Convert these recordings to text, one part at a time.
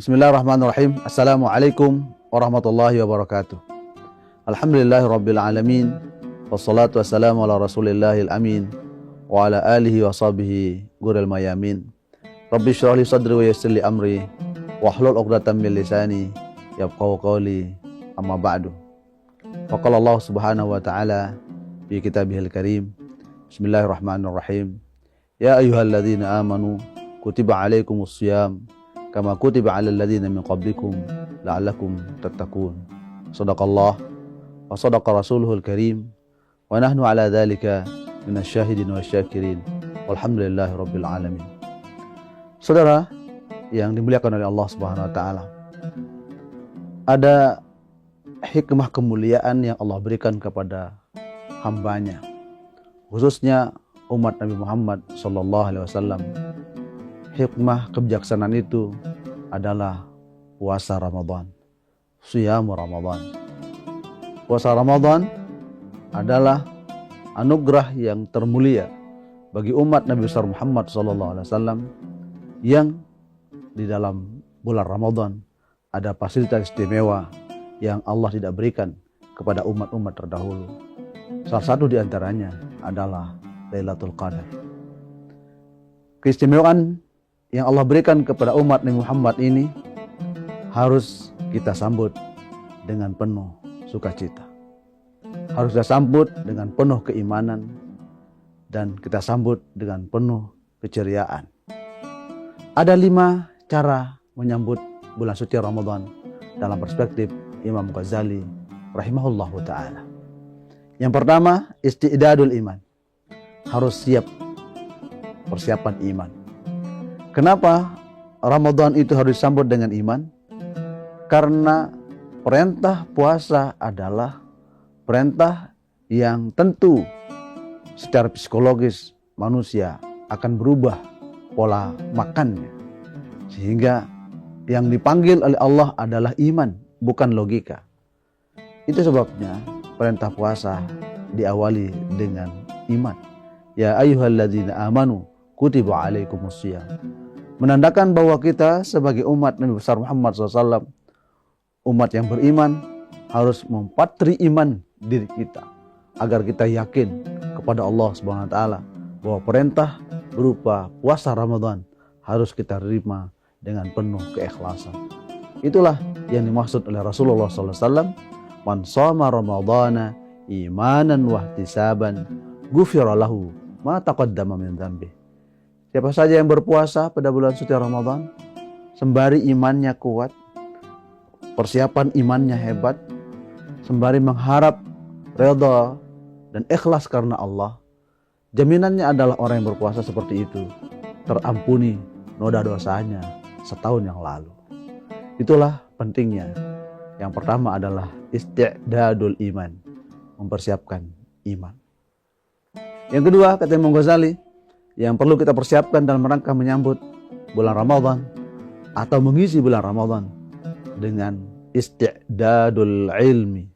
Bismillahirrahmanirrahim. Assalamualaikum warahmatullahi wabarakatuh. Alhamdulillahirabbil alamin. Wassalatu wassalamu ala Rasulillahil amin wa ala alihi wa sahbihi ghuril mayamin. Rabbi shrah li sadri wa yassir li amri wahlul 'uqdatam min lisani yafqahu qawli. Amma ba'du. Faqala Allah Subhanahu wa ta'ala fi kitabihil karim. Bismillahirrahmanirrahim. Ya ayyuhalladzina amanu kutiba alaikumus shiyam kama kutiba 'alal ladzina min qablikum la'allakum tattaqun. Shadaqallah wa shadaqa rasuluhul karim wa nahnu 'ala dzalika minasyahidin wasyakirin. Walhamdulillahirabbil alamin. Saudara yang dimuliakan oleh Allah Subhanahu wa taala, ada hikmah kemuliaan yang Allah berikan kepada hambanya, khususnya umat Nabi Muhammad sallallahu alaihi wasallam. Hikmah kebijaksanaan itu adalah puasa Ramadan, Shiyam Ramadan. Puasa Ramadan adalah anugerah yang termulia bagi umat Nabi besar Muhammad SAW, yang di dalam bulan Ramadan ada fasilitas istimewa yang Allah tidak berikan kepada umat-umat terdahulu. Salah satu di antaranya adalah Lailatul Qadar. Keistimewaan yang Allah berikan kepada umat Nabi Muhammad ini harus kita sambut dengan penuh sukacita. Harus kita sambut dengan penuh keimanan dan kita sambut dengan penuh keceriaan. Ada 5 cara menyambut bulan suci Ramadan dalam perspektif Imam Ghazali rahimahullahu ta'ala. Yang pertama, isti'dadul iman. Harus siap, persiapan iman. Kenapa Ramadan itu harus disambut dengan iman? Karena perintah puasa adalah perintah yang tentu secara psikologis manusia akan berubah pola makannya. Sehingga yang dipanggil oleh Allah adalah iman, bukan logika. Itu sebabnya perintah puasa diawali dengan iman. Ya ayyuhalladzina amanu kutiba alaikumus shiyam. Menandakan bahwa kita sebagai umat Nabi besar Muhammad SAW, umat yang beriman, harus mempatri iman diri kita agar kita yakin kepada Allah Subhanahu wa taala bahwa perintah berupa puasa Ramadan harus kita terima dengan penuh keikhlasan. Itulah yang dimaksud oleh Rasulullah SAW. Man shoma ramadhana imanan wa ihtisaban ghufira lahu ma taqaddama min dzambi. Siapa saja yang berpuasa pada bulan suci Ramadan sembari imannya kuat, persiapan imannya hebat, sembari mengharap redha dan ikhlas karena Allah, jaminannya adalah orang yang berpuasa seperti itu terampuni noda dosanya setahun yang lalu. Itulah pentingnya. Yang pertama adalah isti'dadul iman, mempersiapkan iman. Yang kedua, kata Imam Ghazali, yang perlu kita persiapkan dalam rangka menyambut bulan Ramadan atau mengisi bulan Ramadan dengan isti'dadul ilmi,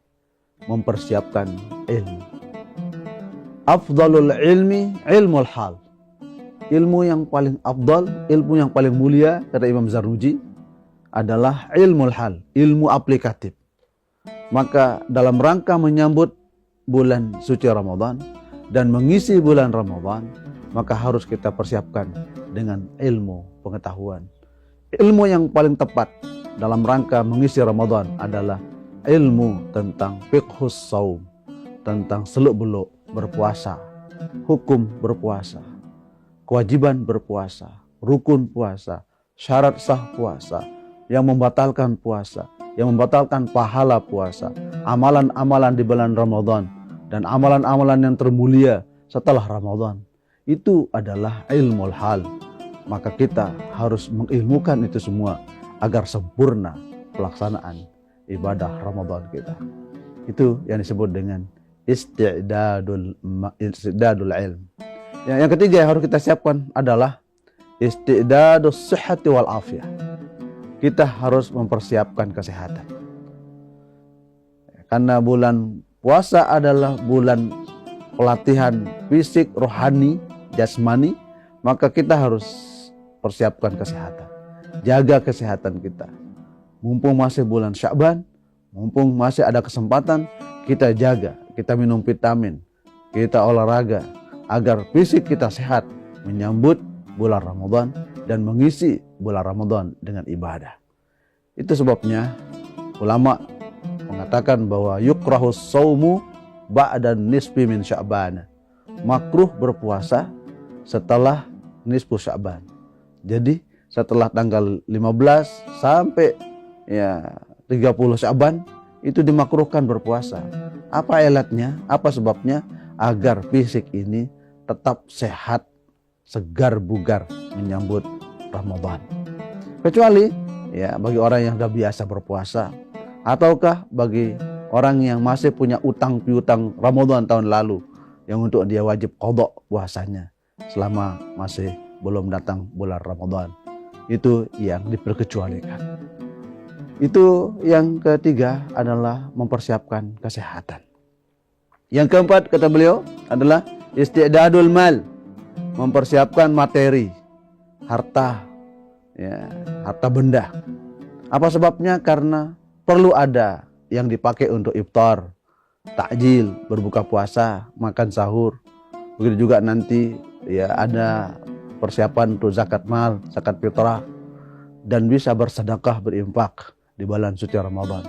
mempersiapkan ilmu. Afdalul ilmi ilmul hal. Ilmu yang paling afdal, ilmu yang paling mulia, kata Imam Zarnuji, adalah ilmul hal, ilmu aplikatif. Maka dalam rangka menyambut bulan suci Ramadan dan mengisi bulan Ramadan, maka harus kita persiapkan dengan ilmu pengetahuan. Ilmu yang paling tepat dalam rangka mengisi Ramadan adalah ilmu tentang fiqhus shaum, tentang seluk-beluk berpuasa, hukum berpuasa, kewajiban berpuasa, rukun puasa, syarat sah puasa, yang membatalkan puasa, yang membatalkan pahala puasa, amalan-amalan di bulan Ramadan dan amalan-amalan yang termulia setelah Ramadan. Itu adalah ilmul hal. Maka kita harus mengilmukan itu semua agar sempurna pelaksanaan ibadah Ramadan kita. Itu yang disebut dengan isti'dadul ilm. Yang ketiga yang harus kita siapkan adalah isti'dadus sihhati wal afiyah. Kita harus mempersiapkan kesehatan. Karena bulan puasa adalah bulan pelatihan fisik, rohani, jasmani, maka kita harus persiapkan kesehatan. jaga kesehatan kita. Mumpung masih bulan Sya'ban, mumpung masih ada kesempatan, kita jaga, kita minum vitamin, kita olahraga, agar fisik kita sehat menyambut bulan Ramadan dan mengisi bulan Ramadan dengan ibadah. Itu sebabnya ulama mengatakan bahwa yukrahus saumu ba'da nisfi min Sya'ban. Makruh berpuasa setelah nisfu Sya'ban. Jadi setelah tanggal 15 sampai 30 Sya'ban itu dimakruhkan berpuasa. Apa ilatnya? Apa sebabnya? Agar fisik ini tetap sehat, segar bugar menyambut Ramadan. Kecuali bagi orang yang sudah biasa berpuasa, ataukah bagi orang yang masih punya utang piutang Ramadan tahun lalu yang untuk dia wajib qadha puasanya selama masih belum datang bulan Ramadan. Itu yang diperkecualikan. Itu yang ketiga adalah mempersiapkan kesehatan. Yang keempat kata beliau adalah isti'dadul mal, mempersiapkan materi, harta, harta benda. Apa sebabnya? Karena perlu ada yang dipakai untuk iftar, takjil, berbuka puasa, makan sahur. Begitu juga nanti ada persiapan untuk zakat mal, zakat fitrah, dan bisa bersedekah, berinfak di bulan suci Ramadan.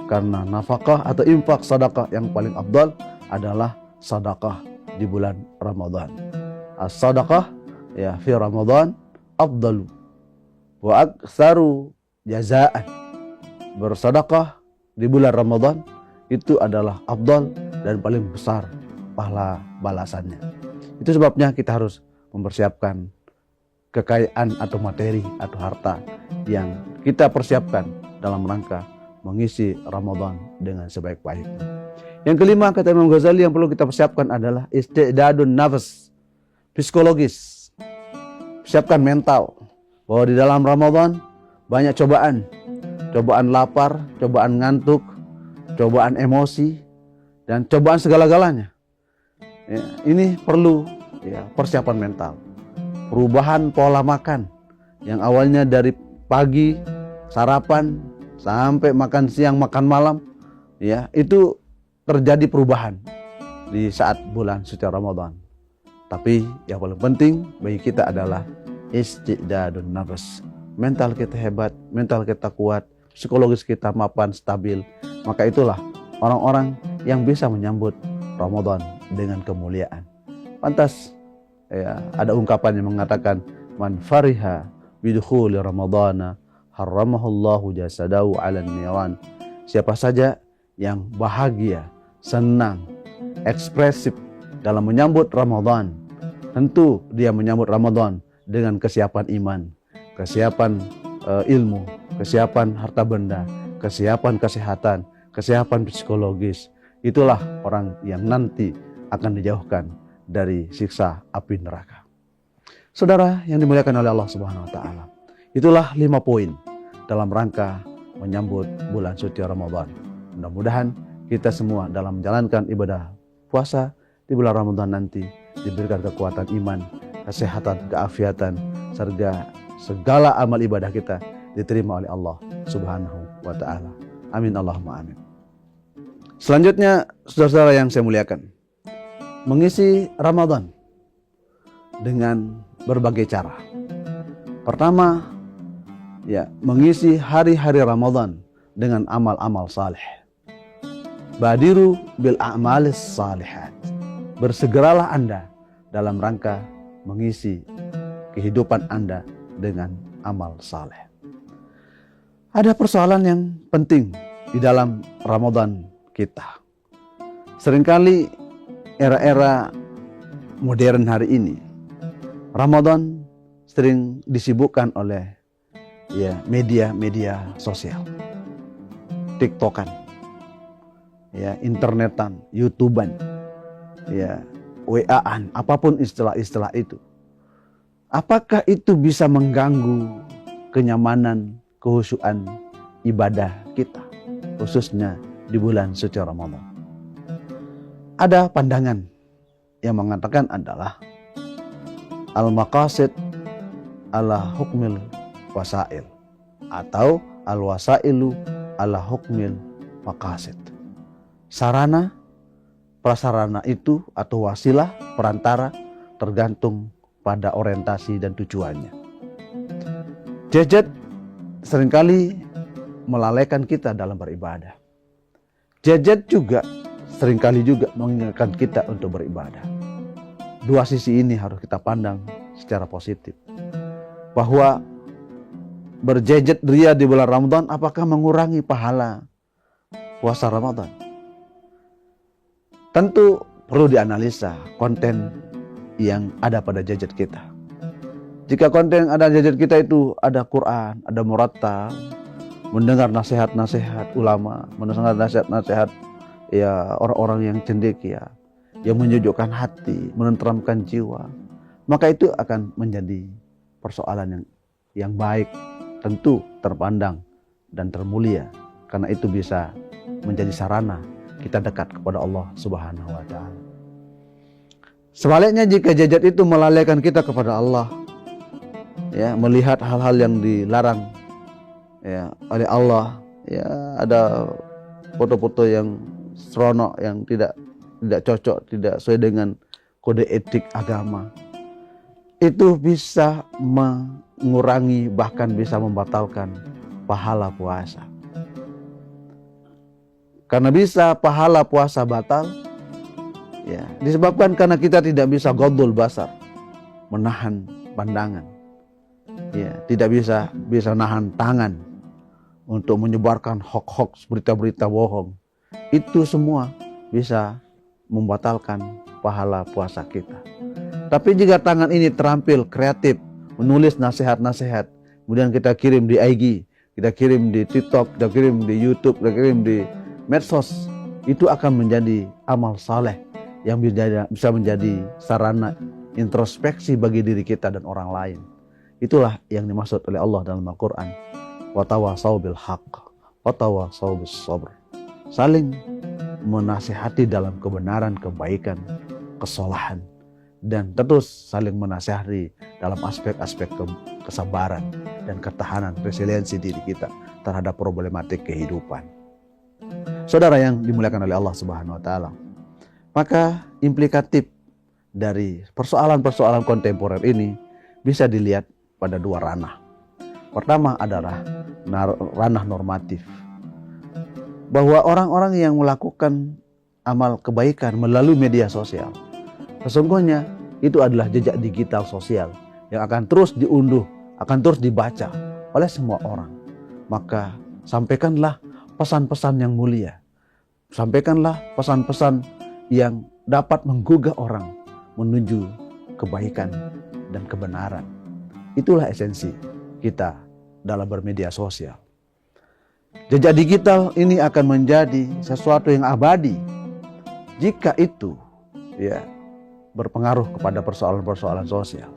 Karena nafkah atau infak sedekah yang paling afdal adalah sedekah di bulan Ramadan. As-sadaqah fi Ramadan afdalu wa aktsaru jazaan. Bersedekah di bulan Ramadan itu adalah afdal dan paling besar pahala balasannya. Itu sebabnya kita harus mempersiapkan kekayaan atau materi atau harta yang kita persiapkan dalam rangka mengisi Ramadan dengan sebaik-baiknya. Yang kelima kata Imam Ghazali yang perlu kita persiapkan adalah isti'dadun nafs, psikologis. Siapkan mental bahwa di dalam Ramadan banyak cobaan. Cobaan lapar, cobaan ngantuk, cobaan emosi, dan cobaan segala-galanya. Ini perlu persiapan mental. Perubahan pola makan yang awalnya dari pagi sarapan sampai makan siang, makan malam, itu terjadi perubahan di saat bulan suci Ramadan. Tapi yang paling penting bagi kita adalah isti'dadun nafs. Mental kita hebat, mental kita kuat, psikologis kita mapan, stabil. Maka itulah orang-orang yang bisa menyambut Ramadan dengan kemuliaan. Pantas ada ungkapan yang mengatakan man fariha bidukhuli ramadhana harramahullahu jasadahu 'alan niran. Siapa saja yang bahagia, senang, ekspresif dalam menyambut Ramadan, tentu dia menyambut Ramadan dengan kesiapan iman, kesiapan ilmu, kesiapan harta benda, kesiapan kesehatan, kesiapan psikologis. Itulah orang yang nanti akan dijauhkan dari siksa api neraka. Saudara yang dimuliakan oleh Allah Subhanahu wa taala. Itulah 5 poin dalam rangka menyambut bulan suci Ramadan. Mudah-mudahan kita semua dalam menjalankan ibadah puasa di bulan Ramadan nanti diberikan kekuatan iman, kesehatan, keafiatan, serta segala amal ibadah kita diterima oleh Allah Subhanahu wa taala. Amin Allahumma amin. Selanjutnya, saudara-saudara yang saya muliakan, mengisi Ramadan dengan berbagai cara. Pertama, mengisi hari-hari Ramadan dengan amal-amal saleh. Badiru bil a'malis salihat. Bersegeralah Anda dalam rangka mengisi kehidupan Anda dengan amal saleh. Ada persoalan yang penting di dalam Ramadan kita. Seringkali era-era modern hari ini, Ramadan sering disibukkan oleh media-media sosial, TikTokan, internetan, YouTubean, WA-an, apapun istilah-istilah itu. Apakah itu bisa mengganggu kenyamanan, kehusyuan ibadah kita, khususnya di bulan suci Ramadan? Ada pandangan yang mengatakan adalah al-maqasid ala hukmil wasail atau al-wasailu ala hukmil maqasid. Sarana, prasarana itu atau wasilah, perantara tergantung pada orientasi dan tujuannya. Gadget seringkali melalaikan kita dalam beribadah. Gadget juga seringkali juga mengingatkan kita untuk beribadah. Dua sisi ini harus kita pandang secara positif. Bahwa bergadget ria di bulan Ramadan apakah mengurangi pahala puasa Ramadan? Tentu perlu dianalisa konten yang ada pada gadget kita. Jika konten yang ada gadget kita itu ada Quran, ada murattal, mendengar nasihat-nasihat ulama, mendengar nasihat-nasihat ya orang-orang yang cendekia, yang menyejukkan hati, menenteramkan jiwa, maka itu akan menjadi persoalan yang baik, tentu terpandang dan termulia, karena itu bisa menjadi sarana kita dekat kepada Allah Subhanahu wa Ta'ala. Sebaliknya, jika gadget itu melalaikan kita kepada Allah, ya, melihat hal-hal yang dilarang ya oleh Allah, ya, ada foto-foto yang seronok, yang tidak cocok, tidak sesuai dengan kode etik agama, itu bisa mengurangi, bahkan bisa membatalkan pahala puasa. Karena bisa pahala puasa batal, ya, disebabkan karena kita tidak bisa ghaddul basar, menahan pandangan, ya, tidak bisa nahan tangan untuk menyebarkan hoax, berita-berita bohong. Itu semua bisa membatalkan pahala puasa kita. Tapi jika tangan ini terampil kreatif, menulis nasihat-nasihat, kemudian kita kirim di IG, kita kirim di TikTok, kita kirim di YouTube, kita kirim di medsos, itu akan menjadi amal saleh yang bisa menjadi sarana introspeksi bagi diri kita dan orang lain. Itulah yang dimaksud oleh Allah dalam Al-Quran. Watawasau bil haqq, watawasau bis sabr. Saling menasihati dalam kebenaran, kebaikan, kesalahan, dan terus saling menasihati dalam aspek-aspek kesabaran dan ketahanan, resiliensi diri kita terhadap problematik kehidupan. Saudara yang dimuliakan oleh Allah Subhanahu wa Ta'ala, maka implikatif dari persoalan-persoalan kontemporer ini bisa dilihat pada dua ranah. Pertama adalah ranah normatif, bahwa orang-orang yang melakukan amal kebaikan melalui media sosial, sesungguhnya itu adalah jejak digital sosial yang akan terus diunduh, akan terus dibaca oleh semua orang. Maka sampaikanlah pesan-pesan yang mulia, sampaikanlah pesan-pesan yang dapat menggugah orang menuju kebaikan dan kebenaran. Itulah esensi kita dalam bermedia sosial. Jejak digital ini akan menjadi sesuatu yang abadi jika itu, ya, berpengaruh kepada persoalan-persoalan sosial.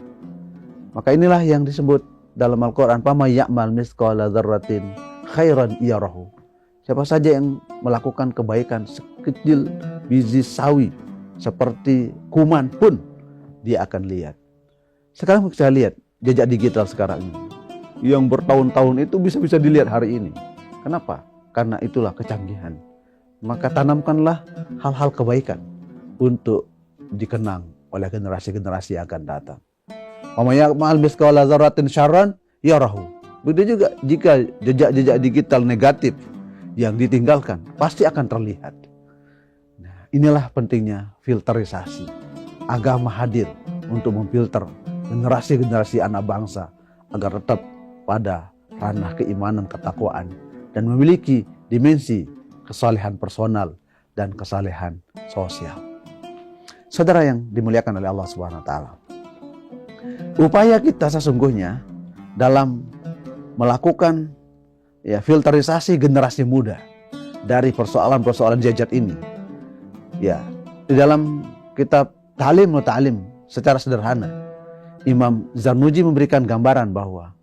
Maka inilah yang disebut dalam Al-Quran, "Faman ya'mal mithqala dzarratin khairan yarahu." Siapa saja yang melakukan kebaikan sekecil biji sawi, seperti kuman pun, dia akan lihat. Sekarang kita lihat jejak digital sekarang ini, yang bertahun-tahun itu bisa dilihat hari ini. Kenapa? Karena itulah kecanggihan. Maka tanamkanlah hal-hal kebaikan untuk dikenang oleh generasi-generasi yang akan datang. Ma'al mithqala dzarratin syarran yarahu. Begitu juga jika jejak-jejak digital negatif yang ditinggalkan pasti akan terlihat. Nah, inilah pentingnya filterisasi. Agama hadir untuk memfilter generasi-generasi anak bangsa agar tetap pada ranah keimanan, ketakwaan, dan memiliki dimensi kesalehan personal dan kesalehan sosial. Saudara yang dimuliakan oleh Allah Subhanahu wa Ta'ala, upaya kita sesungguhnya dalam melakukan, ya, filterisasi generasi muda dari persoalan-persoalan gadget ini, ya, di dalam kitab Ta'lim wa Ta'lim secara sederhana, Imam Zarnuji memberikan gambaran bahwa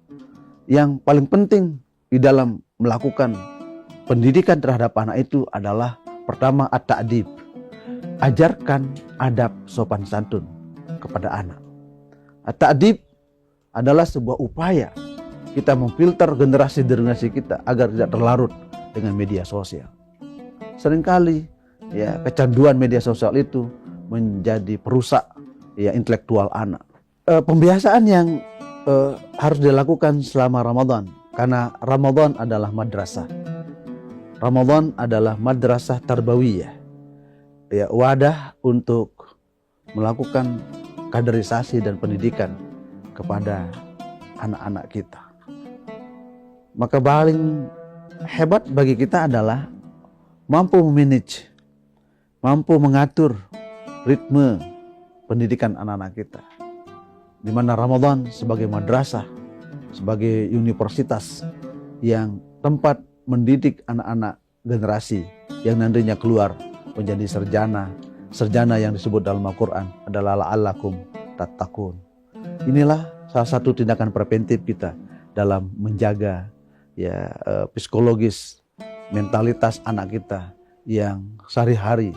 yang paling penting di dalam melakukan pendidikan terhadap anak itu adalah pertama at-ta'dib. Ajarkan adab sopan santun kepada anak. At-ta'dib adalah sebuah upaya kita memfilter generasi kita agar tidak terlarut dengan media sosial. Seringkali ya kecanduan media sosial itu menjadi perusak ya intelektual anak. Pembiasaan yang harus dilakukan selama Ramadan, karena Ramadan adalah madrasah. Ramadan adalah madrasah tarbawiyah, ya, wadah untuk melakukan kaderisasi dan pendidikan kepada anak-anak kita. Maka paling hebat bagi kita adalah mampu memanage, mampu mengatur ritme pendidikan anak-anak kita. Di mana Ramadan sebagai madrasah, sebagai universitas yang tempat mendidik anak-anak generasi yang nantinya keluar menjadi sarjana yang disebut dalam Al-Quran adalah la'allakum tattaqun. Inilah salah satu tindakan preventif kita dalam menjaga ya psikologis, mentalitas anak kita yang sehari-hari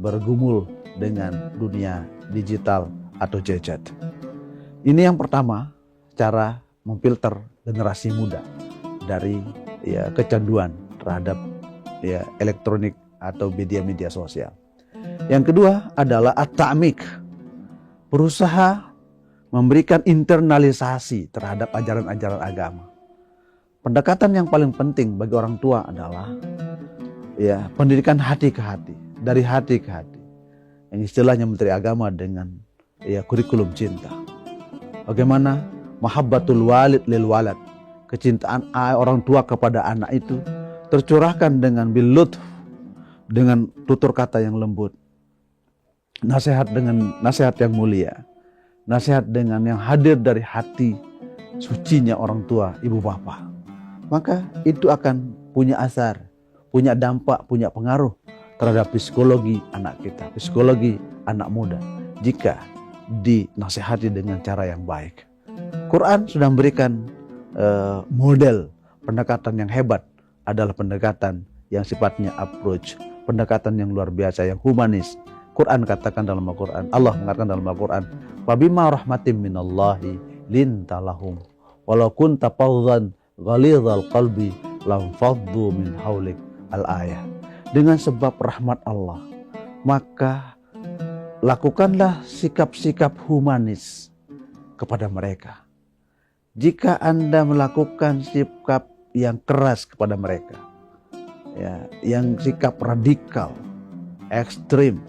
bergumul dengan dunia digital atau gadget. Ini yang pertama, cara memfilter generasi muda dari ya kecanduan terhadap ya elektronik atau media sosial. Yang kedua adalah at-ta'mik, berusaha memberikan internalisasi terhadap ajaran-ajaran agama. Pendekatan yang paling penting bagi orang tua adalah ya pendidikan hati ke hati, dari hati ke hati. Yang istilahnya Menteri Agama dengan ya kurikulum cinta. Bagaimana mahabbatul walid lil walad, kecintaan orang tua kepada anak itu tercurahkan dengan bilutf, dengan tutur kata yang lembut, nasihat dengan nasihat yang mulia, nasihat dengan yang hadir dari hati sucinya orang tua, ibu bapak. Maka itu akan punya asar, punya dampak, punya pengaruh terhadap psikologi anak kita, psikologi anak muda jika dinasihati dengan cara yang baik. Quran sudah memberikan model pendekatan yang hebat, adalah pendekatan yang sifatnya approach, pendekatan yang luar biasa, yang humanis. Quran katakan dalam Al-Quran, Allah mengatakan dalam Al-Quran, "Fabima rahmatim minallahi linta lahum, walau kunta fadhan ghalidhal qalbi lam faddu min haulik." Al-ayah. Dengan sebab rahmat Allah, maka lakukanlah sikap-sikap humanis kepada mereka. Jika Anda melakukan sikap yang keras kepada mereka, ya, yang sikap radikal, ekstrim,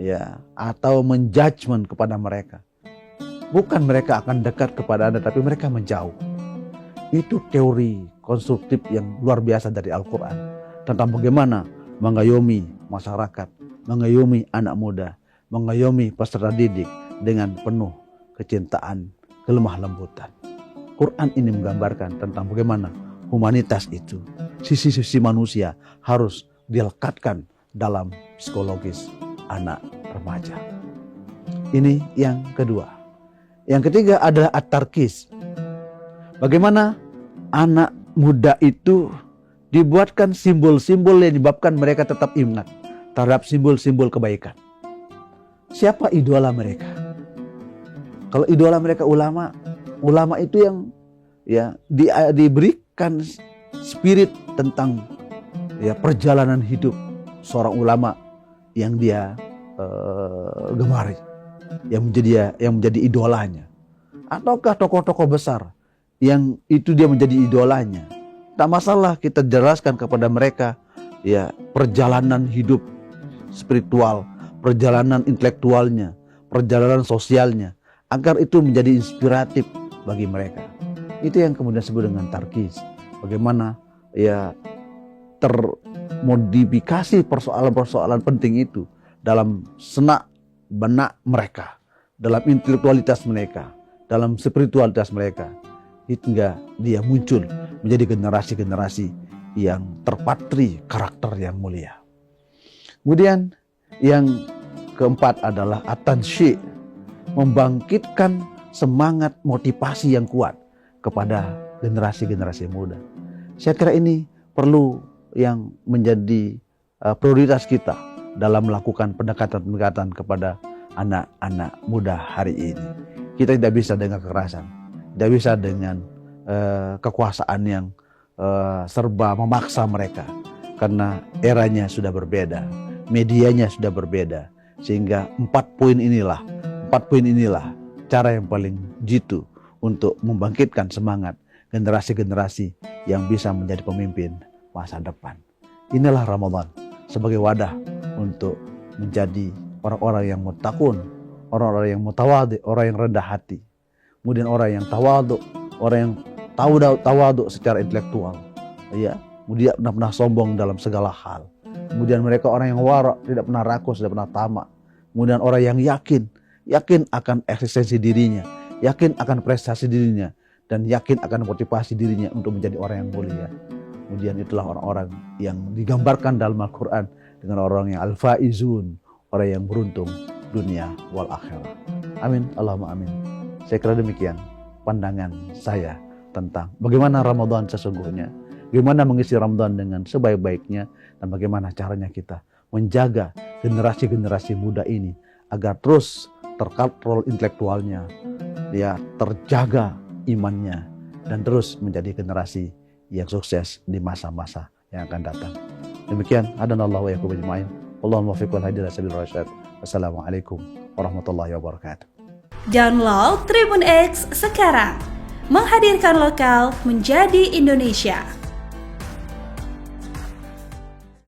ya, atau menjudgment kepada mereka, bukan mereka akan dekat kepada Anda, tapi mereka menjauh. Itu teori konstruktif yang luar biasa dari Al-Quran tentang bagaimana mengayomi masyarakat, mengayomi anak muda, mengayomi peserta didik dengan penuh kecintaan, kelemah lembutan. Quran ini menggambarkan tentang bagaimana humanitas itu, sisi-sisi manusia harus dilekatkan dalam psikologis anak remaja. Ini yang kedua. Yang ketiga adalah at-tarkis. Bagaimana anak muda itu dibuatkan simbol-simbol yang menyebabkan mereka tetap ingat terhadap simbol-simbol kebaikan. Siapa idola mereka? Kalau idola mereka ulama itu yang ya diberikan spirit tentang ya perjalanan hidup seorang ulama yang dia gemari, yang menjadi idolanya. Ataukah tokoh-tokoh besar yang itu dia menjadi idolanya. Tak masalah kita jelaskan kepada mereka ya perjalanan hidup spiritual, perjalanan intelektualnya, perjalanan sosialnya, agar itu menjadi inspiratif bagi mereka. Itu yang kemudian disebut dengan tarkis. Bagaimana ya termodifikasi persoalan-persoalan penting itu dalam senak benak mereka, dalam intelektualitas mereka, dalam spiritualitas mereka, hingga dia muncul menjadi generasi-generasi yang terpatri karakter yang mulia. Kemudian yang keempat adalah at-tansyi', membangkitkan semangat motivasi yang kuat kepada generasi-generasi muda. Saya kira ini perlu yang menjadi prioritas kita dalam melakukan pendekatan-pendekatan kepada anak-anak muda hari ini. Kita tidak bisa dengan kekerasan, tidak bisa dengan kekuasaan yang serba memaksa mereka, karena eranya sudah berbeda, medianya sudah berbeda, sehingga 4 poin inilah cara yang paling jitu untuk membangkitkan semangat generasi-generasi yang bisa menjadi pemimpin masa depan. Inilah Ramadan sebagai wadah untuk menjadi orang-orang yang muttaqun, orang-orang yang mutawadhi, orang yang rendah hati. Kemudian orang yang tawadhu, orang yang tawadhu secara intelektual, ya, tidak pernah sombong dalam segala hal. Kemudian mereka orang yang wara, tidak pernah rakus, tidak pernah tamak. Kemudian orang yang yakin akan eksistensi dirinya, yakin akan prestasi dirinya, dan yakin akan motivasi dirinya untuk menjadi orang yang mulia. Kemudian itulah orang-orang yang digambarkan dalam Al-Quran dengan orang yang al-faizun, orang yang beruntung dunia wal akhirah. Amin, Allahumma amin. Saya kira demikian pandangan saya tentang bagaimana Ramadan sesungguhnya, bagaimana mengisi Ramadan dengan sebaik-baiknya, dan bagaimana caranya kita menjaga generasi-generasi muda ini agar terus terkontrol intelektualnya, dia terjaga imannya, dan terus menjadi generasi yang sukses di masa-masa yang akan datang. Demikian, hadanallahu wa iyyakum ajma'in. Allahumma waffiq wal hadi ila sabilir rasyad. Wassalamualaikum warahmatullahi wabarakatuh. Download Tribun X sekarang, menghadirkan lokal menjadi Indonesia.